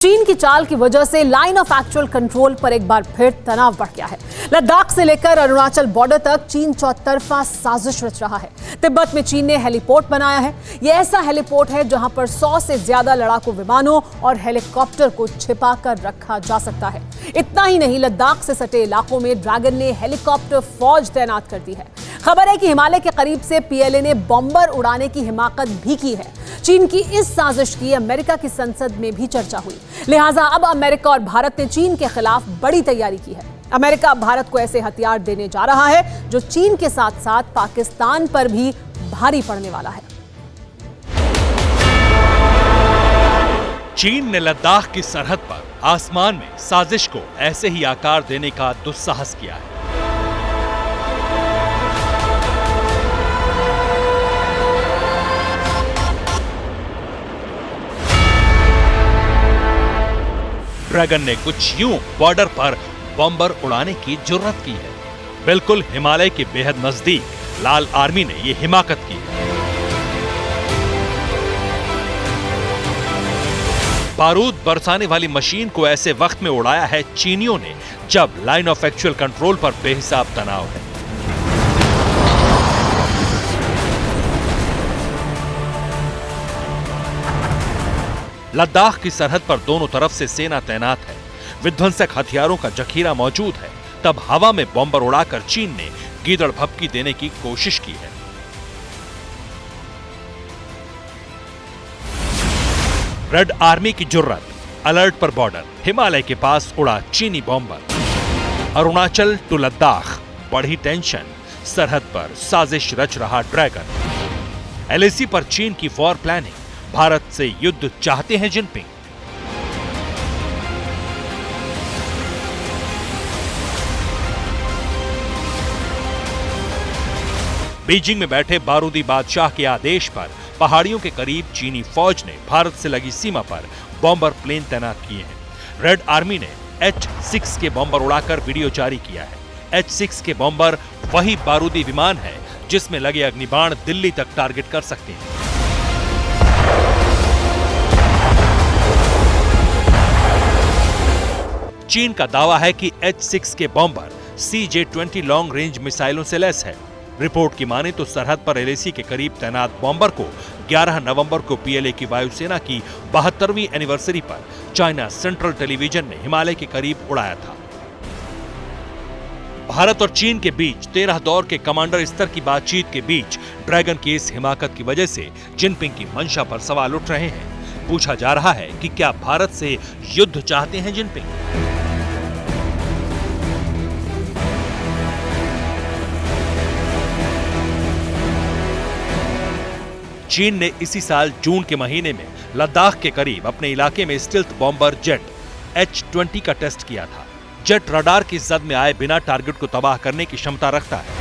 चीन की चाल की वजह से लाइन ऑफ एक्चुअल कंट्रोल पर एक बार फिर तनाव बढ़ गया है। लद्दाख से लेकर अरुणाचल बॉर्डर तक चीन चौतरफा साजिश रच रहा है। तिब्बत में चीन ने हेलीपोर्ट बनाया है। यह ऐसा हेलीपोर्ट है जहां पर 100 से ज्यादा लड़ाकू विमानों और हेलीकॉप्टर को छिपाकर रखा जा सकता है। इतना ही नहीं, लद्दाख से सटे इलाकों में ड्रैगन ने हेलीकॉप्टर फौज तैनात कर दी है। खबर है कि हिमालय के करीब से पीएलए ने बॉम्बर उड़ाने की हिमाकत भी की है। चीन की इस साजिश की अमेरिका की संसद में भी चर्चा हुई, लिहाजा अब अमेरिका और भारत ने चीन के खिलाफ बड़ी तैयारी की है। अमेरिका भारत को ऐसे हथियार देने जा रहा है जो चीन के साथ साथ पाकिस्तान पर भी भारी पड़ने वाला है। चीन ने लद्दाख की सरहद पर आसमान में साजिश को ऐसे ही आकार देने का दुस्साहस किया है। ड्रैगन ने कुछ यूं बॉर्डर पर बॉम्बर उड़ाने की जुर्रत की है। बिल्कुल हिमालय के बेहद नजदीक लाल आर्मी ने यह हिमाकत की है। बारूद बरसाने वाली मशीन को ऐसे वक्त में उड़ाया है चीनियों ने जब लाइन ऑफ एक्चुअल कंट्रोल पर बेहिसाब तनाव है। लद्दाख की सरहद पर दोनों तरफ से सेना तैनात है। विध्वंसक हथियारों का जखीरा मौजूद है। तब हवा में बॉम्बर उड़ाकर चीन ने गीदड़ भभकी देने की कोशिश की है। रेड आर्मी की जुर्रत, अलर्ट पर बॉर्डर, हिमालय के पास उड़ा चीनी बॉम्बर। अरुणाचल टू लद्दाख बढ़ी टेंशन, सरहद पर साजिश रच रहा ड्रैगन। एलएसी पर चीन की वॉर प्लानिंग, भारत से युद्ध चाहते हैं जिनपिंग। बीजिंग में बैठे बारूदी बादशाह के आदेश पर पहाड़ियों के करीब चीनी फौज ने भारत से लगी सीमा पर बॉम्बर प्लेन तैनात किए हैं। रेड आर्मी ने H-6 के बॉम्बर उड़ाकर वीडियो जारी किया है। H-6 के बॉम्बर वही बारूदी विमान है जिसमें लगे अग्निबाण दिल्ली तक टारगेट कर सकते हैं। चीन का दावा है कि H-6 के बॉम्बर CJ-20 लॉन्ग रेंज मिसाइलों से लैस है। रिपोर्ट की माने तो सरहद पर एलएसी के करीब तैनात बॉम्बर को 11 नवंबर को पीएलए की वायुसेना की 72वीं एनिवर्सरी पर चाइना सेंट्रल टेलीविजन ने हिमालय के करीब उड़ाया था। भारत और चीन के बीच 13 दौर के कमांडर स्तर की बातचीत के बीच ड्रैगन की इस हिमाकत की वजह से जिनपिंग की मंशा पर सवाल उठ रहे हैं। पूछा जा रहा है कि क्या भारत से युद्ध चाहते हैं जिनपिंग। चीन ने इसी साल जून के महीने में लद्दाख के करीब अपने इलाके में स्टिल्थ बॉम्बर जेट H-20 का टेस्ट किया था। जेट रडार की जद में आए बिना टारगेट को तबाह करने की क्षमता रखता है।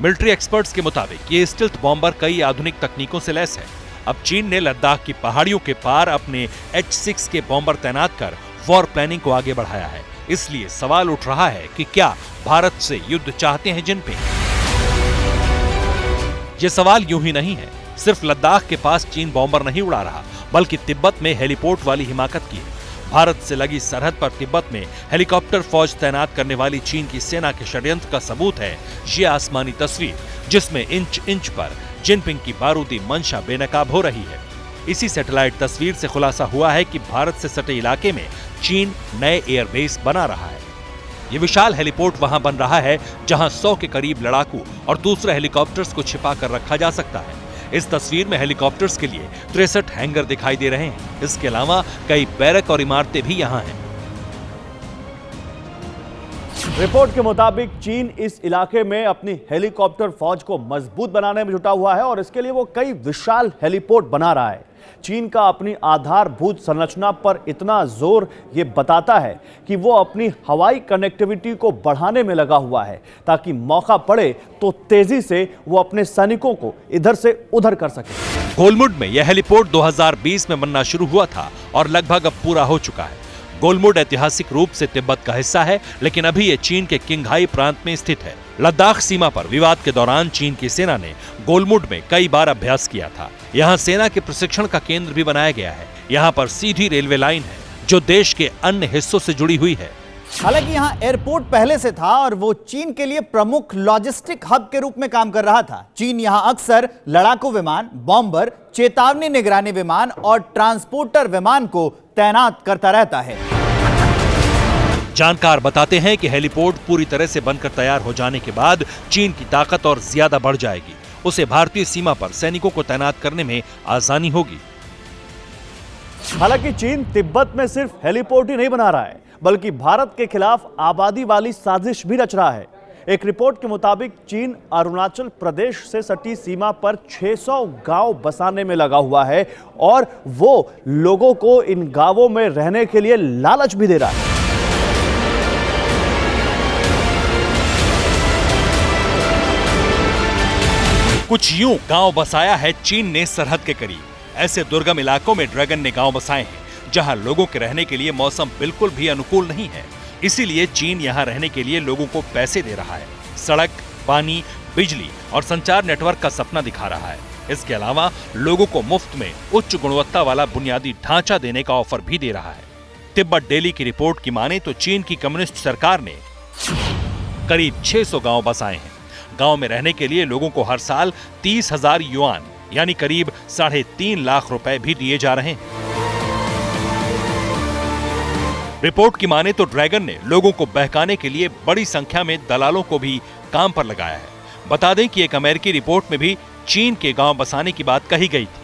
मिलिट्री एक्सपर्ट्स के मुताबिक ये स्टिल्थ बॉम्बर कई आधुनिक तकनीकों से लैस है। अब चीन ने लद्दाख की पहाड़ियों के पार अपने H-6 के बॉम्बर तैनात कर वॉर प्लानिंग को आगे बढ़ाया है। इसलिए सवाल उठ रहा है कि क्या भारत से युद्ध चाहते हैं जिनपिंग। ये सवाल यूं ही नहीं है। सिर्फ लद्दाख के पास चीन बॉम्बर नहीं उड़ा रहा, बल्कि तिब्बत में हेलीपोर्ट वाली हिमाकत की है। भारत से लगी सरहद पर तिब्बत में हेलीकॉप्टर फौज तैनात करने वाली चीन की सेना के षड्यंत्र का सबूत है ये आसमानी तस्वीर, जिसमें इंच इंच पर जिनपिंग की बारूदी मंशा बेनकाब हो रही है। इसी सैटेलाइट तस्वीर से खुलासा हुआ है कि भारत से सटे इलाके में चीन नए एयरबेस बना रहा है। ये विशाल हेलीपोर्ट वहां बन रहा है जहां 100 के करीब लड़ाकू और दूसरे हेलीकॉप्टर्स को छिपा कर रखा जा सकता है। इस तस्वीर में हेलीकॉप्टर्स के लिए 63 हैंगर दिखाई दे रहे हैं। इसके अलावा कई बैरक और इमारतें भी यहां हैं। रिपोर्ट के मुताबिक चीन इस इलाके में अपनी हेलीकॉप्टर फौज को मजबूत बनाने में जुटा हुआ है और इसके लिए वो कई विशाल हेलीपोर्ट बना रहा है। चीन का अपनी आधारभूत संरचना पर इतना जोर ये बताता है कि वो अपनी हवाई कनेक्टिविटी को बढ़ाने में लगा हुआ है ताकि मौका पड़े तो तेजी से वो अपने सैनिकों को इधर से उधर कर सके। गोलमुड में यह हेलीपोर्ट 2020 में बनना शुरू हुआ था और लगभग अब पूरा हो चुका है। गोलमुड ऐतिहासिक रूप से तिब्बत का हिस्सा है, लेकिन अभी ये चीन के किंगहाई प्रांत में स्थित है। लद्दाख सीमा पर विवाद के दौरान चीन की सेना ने गोलमुड में कई बार अभ्यास किया था। यहाँ सेना के प्रशिक्षण का केंद्र भी बनाया गया है। यहाँ पर सीधी रेलवे लाइन है जो देश के अन्य हिस्सों से जुड़ी हुई है। हालांकि यहाँ एयरपोर्ट पहले से था और वो चीन के लिए प्रमुख लॉजिस्टिक हब के रूप में काम कर रहा था। चीन यहाँ अक्सर लड़ाकू विमान, बॉम्बर, चेतावनी निगरानी विमान और ट्रांसपोर्टर विमान को तैनात करता रहता है। जानकार बताते हैं कि हेलीपोर्ट पूरी तरह से बनकर तैयार हो जाने के बाद चीन की ताकत और ज्यादा बढ़ जाएगी। उसे भारतीय सीमा पर सैनिकों को तैनात करने में आसानी होगी। हालांकि चीन तिब्बत में सिर्फ हेलीपोर्ट ही नहीं बना रहा है, बल्कि भारत के खिलाफ आबादी वाली साजिश भी रच रहा है। एक रिपोर्ट के मुताबिक चीन अरुणाचल प्रदेश से सटी सीमा पर 600 गांव बसाने में लगा हुआ है और वो लोगों को इन गांवों में रहने के लिए लालच भी दे रहा है। कुछ यूं गांव बसाया है चीन ने सरहद के करीब। ऐसे दुर्गम इलाकों में ड्रैगन ने गांव बसाए हैं जहां लोगों के रहने के लिए मौसम बिल्कुल भी अनुकूल नहीं है। इसीलिए चीन यहां रहने के लिए लोगों को पैसे दे रहा है। सड़क, पानी, बिजली और संचार नेटवर्क का सपना दिखा रहा है। इसके अलावा लोगों को मुफ्त में उच्च गुणवत्ता वाला बुनियादी ढांचा देने का ऑफर भी दे रहा है। तिब्बत डेली की रिपोर्ट की माने तो चीन की कम्युनिस्ट सरकार ने करीब 600 गांव बसाए हैं। गांव में रहने के लिए लोगों को हर साल 30,000 युआन यानी करीब 3.5 लाख रुपए भी दिए जा रहे हैं। रिपोर्ट की माने तो ड्रैगन ने लोगों को बहकाने के लिए बड़ी संख्या में दलालों को भी काम पर लगाया है। बता दें कि एक अमेरिकी रिपोर्ट में भी चीन के गांव बसाने की बात कही गई थी।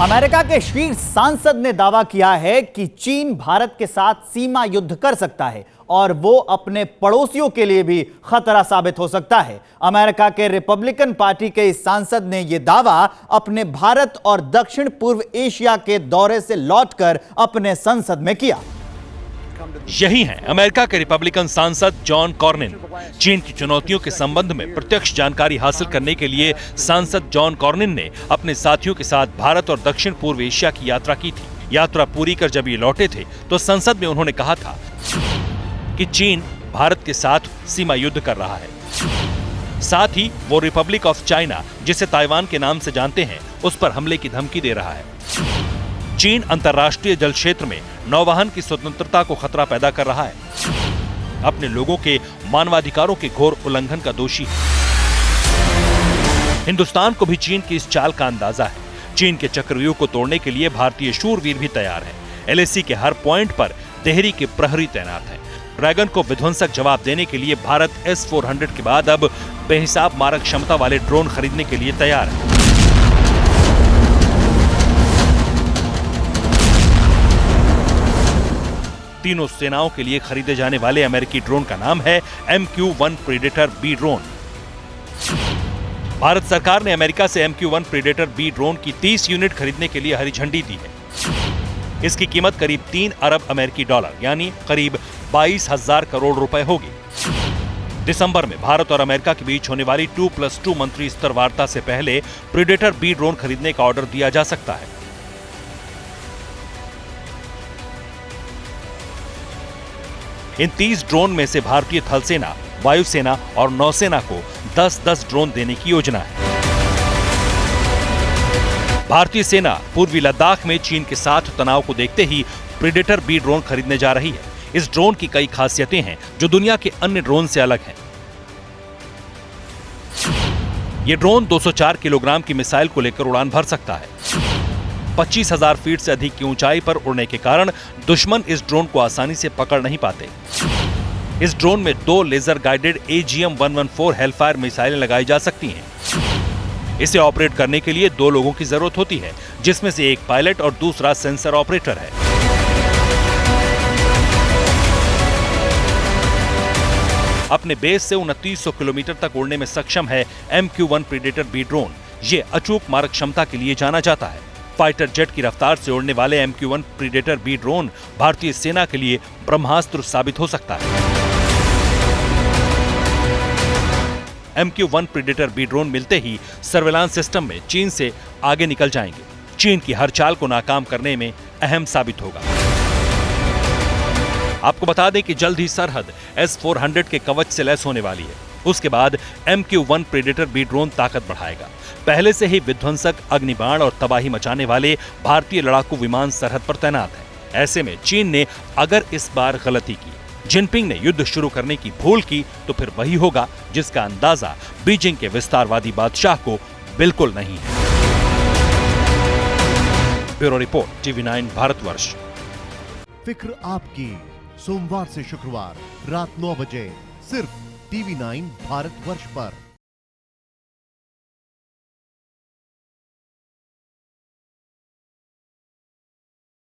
अमेरिका के शीर्ष सांसद ने दावा किया है कि चीन भारत के साथ सीमा युद्ध कर सकता है और वो अपने पड़ोसियों के लिए भी खतरा साबित हो सकता है। अमेरिका के रिपब्लिकन पार्टी के इस सांसद ने यह दावा अपने भारत और दक्षिण पूर्व एशिया के दौरे से लौटकर अपने संसद में किया। यही है अमेरिका के रिपब्लिकन सांसद जॉन कॉर्निन। चीन की चुनौतियों के संबंध में प्रत्यक्ष जानकारी हासिल करने के लिए सांसद जॉन कॉर्निन ने अपने साथियों के साथ भारत और दक्षिण पूर्व एशिया की यात्रा की थी। यात्रा पूरी कर जब ये लौटे थे तो संसद में उन्होंने कहा था कि चीन भारत के साथ सीमा युद्ध कर रहा है। साथ ही वो रिपब्लिक ऑफ चाइना, जिसे ताइवान के नाम से जानते हैं, उस पर हमले की धमकी दे रहा है। चीन अंतर्राष्ट्रीय जल क्षेत्र में नौवहन की स्वतंत्रता को खतरा पैदा कर रहा है। अपने लोगों के मानवाधिकारों के घोर उल्लंघन का दोषी है। हिंदुस्तान को भी चीन की इस चाल का अंदाजा है। चीन के चक्रव्यूह को तोड़ने के लिए भारतीय शूरवीर भी तैयार हैं। एलएसी के हर पॉइंट पर देहरी के प्रहरी तैनात हैं। ड्रैगन को विध्वंसक जवाब देने के लिए भारत S-400 के बाद अब बेहिसाब मारक क्षमता वाले ड्रोन खरीदने के लिए तैयार है। तीनों सेनाओं के लिए खरीदे जाने वाले अमेरिकी ड्रोन का नाम है MQ-1 predator B drone. Bharat सरकार ने अमेरिका से MQ-1 प्रीडेटर B ड्रोन की 30 यूनिट खरीदने के लिए हरी झंडी दी है। इसकी कीमत करीब 3 अरब अमेरिकी डॉलर यानी करीब 22,000 करोड़ रुपए होगी। दिसंबर में भारत और अमेरिका के बीच होने वाली 2+2 मंत्री स्तर वार्ता से पहले प्रीडेटर B ड्रोन खरीदने का ऑर्डर दिया जा सकता है। इन 30 ड्रोन में से भारतीय थल सेना, वायुसेना और नौसेना को 10-10 ड्रोन देने की योजना है। भारतीय सेना पूर्वी लद्दाख में चीन के साथ तनाव को देखते ही प्रीडेटर B ड्रोन खरीदने जा रही है। इस ड्रोन की कई खासियतें हैं जो दुनिया के अन्य ड्रोन से अलग हैं। यह ड्रोन 204 किलोग्राम की मिसाइल को लेकर उड़ान भर सकता है। 25,000 फीट से अधिक की ऊंचाई पर उड़ने के कारण दुश्मन इस ड्रोन को आसानी से पकड़ नहीं पाते। इस ड्रोन में 2 लेजर गाइडेड AGM-114 हेलफायर मिसाइलें लगाई जा सकती हैं। इसे ऑपरेट करने के लिए 2 लोगों की जरूरत होती है, जिसमें से एक पायलट और दूसरा सेंसर ऑपरेटर है। अपने बेस से 2900 किलोमीटर तक उड़ने में सक्षम है MQ-1 प्रीडेटर B ड्रोन। ये अचूक मारक क्षमता के लिए जाना जाता है। फाइटर जेट की रफ्तार से उड़ने वाले MQ-1 प्रीडेटर B ड्रोन भारतीय सेना के लिए ब्रह्मास्त्र साबित हो सकता है। MQ-1 प्रीडेटर B ड्रोन मिलते ही सर्वेलांस सिस्टम में चीन से आगे निकल जाएंगे। चीन की हर चाल को नाकाम करने में अहम साबित होगा। आपको बता दें कि जल्द ही सरहद S-400 के कवच से लैस होने वाली है। उसके बाद MQ-1 प्रेडेटर बी ड्रोन ताकत बढ़ाएगा। पहले से ही विध्वंसक, अग्निबाण और तबाही मचाने वाले भारतीय लड़ाकू विमान सरहद पर तैनात हैं। ऐसे में चीन ने अगर इस बार गलती की, जिनपिंग ने युद्ध शुरू करने की भूल की, तो फिर वही होगा जिसका अंदाजा बीजिंग के विस्तारवादी बादशाह को बिल्कुल नहीं है। Bureau report, TV9 Bharatvarsh. फिक्र आपकी, सोमवार से शुक्रवार रात 9 बजे सिर्फ TV9 भारतवर्ष पर।